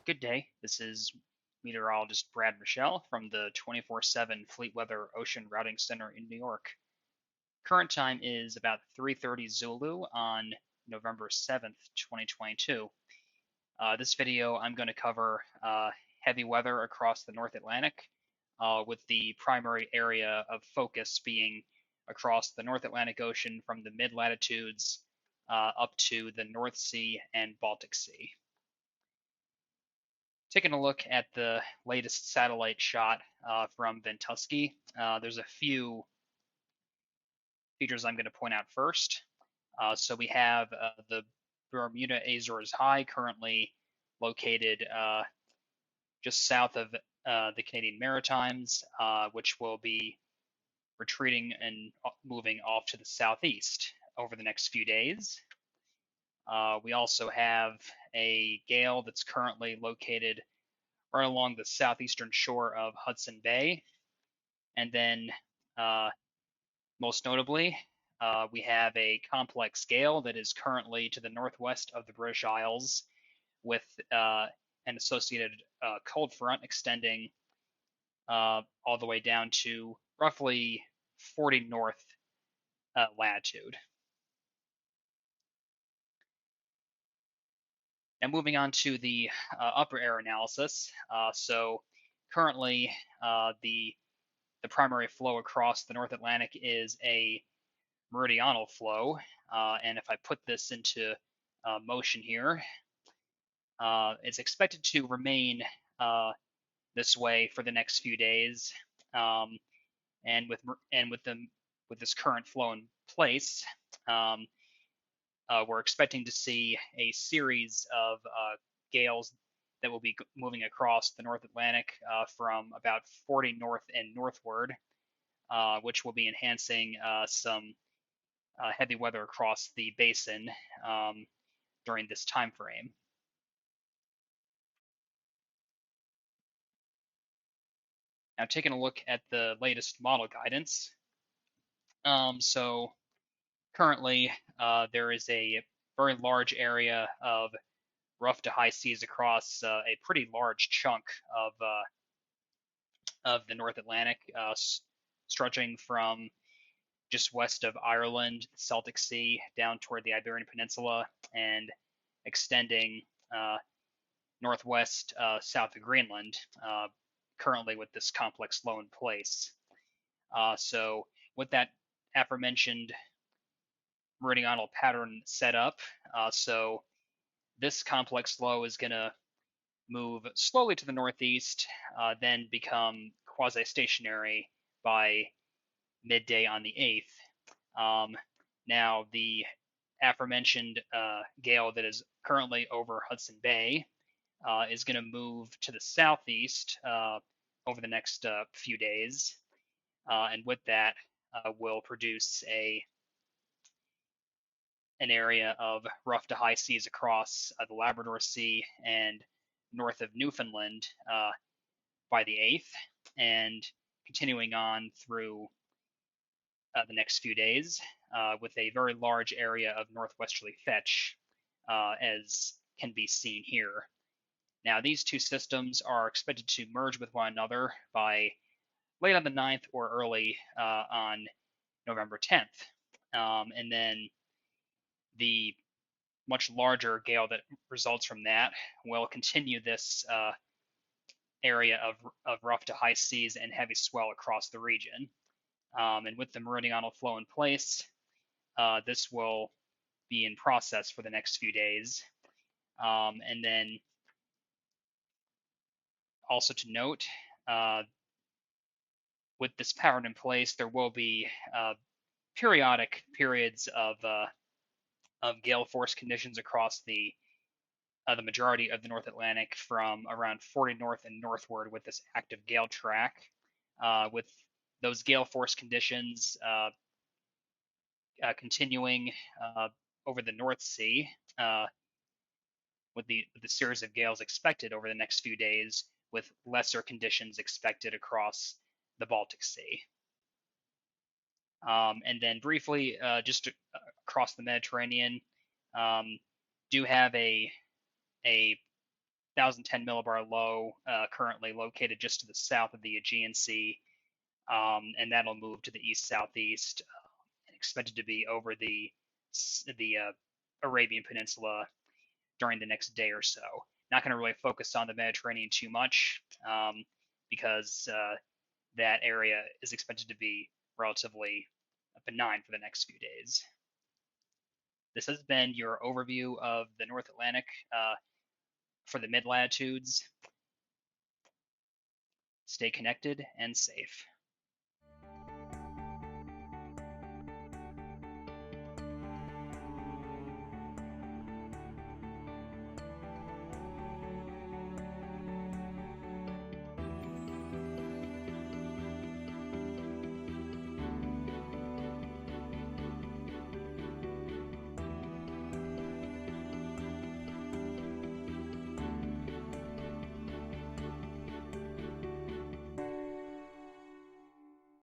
Good day. This is meteorologist Brad Michelle from the 24/7 FleetWeather Ocean Routing Center in New York. Current time is about 3:30 Zulu on November 7th, 2022. This video I'm going to cover heavy weather across the North Atlantic, with the primary area of focus being across the North Atlantic Ocean from the mid-latitudes up to the North Sea and Baltic Sea. Taking a look at the latest satellite shot from Ventusky, there's a few features I'm going to point out first. So we have the Bermuda Azores High, currently located just south of the Canadian Maritimes, which will be retreating and moving off to the southeast over the next few days. We also have a gale that's currently located right along the southeastern shore of Hudson Bay. And then, most notably, we have a complex gale that is currently to the northwest of the British Isles, with an associated cold front extending all the way down to roughly 40 north latitude. Now moving on to the upper air analysis. So currently, the primary flow across the North Atlantic is a meridional flow, and if I put this into motion here, it's expected to remain this way for the next few days, and with this current flow in place, we're expecting to see a series of gales that will be moving across the North Atlantic from about 40 north and northward, which will be enhancing some heavy weather across the basin during this time frame. Now, taking a look at the latest model guidance. So currently, there is a very large area of rough to high seas across a pretty large chunk of the North Atlantic, stretching from just west of Ireland, Celtic Sea, down toward the Iberian Peninsula, and extending northwest south of Greenland, currently with this complex flow in place. So with that aforementioned meridional pattern set up, so this complex flow is going to move slowly to the northeast, then become quasi-stationary by midday on the 8th. Now, the aforementioned gale that is currently over Hudson Bay is going to move to the southeast over the next few days, and with that will produce an area of rough to high seas across the Labrador Sea and north of Newfoundland by the 8th, and continuing on through the next few days with a very large area of northwesterly fetch, as can be seen here. Now, these two systems are expected to merge with one another by late on the 9th or early on November 10th. And then the much larger gale that results from that will continue this area of rough to high seas and heavy swell across the region. And with the meridional flow in place, this will be in process for the next few days. And then also to note, with this pattern in place, there will be periodic periods of gale force conditions across the majority of the North Atlantic from around 40 north and northward with this active gale track, with those gale force conditions continuing over the North Sea, with the series of gales expected over the next few days, with lesser conditions expected across the Baltic Sea. And then briefly, just across the Mediterranean, do have a 1010 millibar low currently located just to the south of the Aegean Sea, and that'll move to the east southeast, and expected to be over the Arabian Peninsula during the next day or so. Not going to really focus on the Mediterranean too much because that area is expected to be relatively benign for the next few days. This has been your overview of the North Atlantic for the mid latitudes. Stay connected and safe.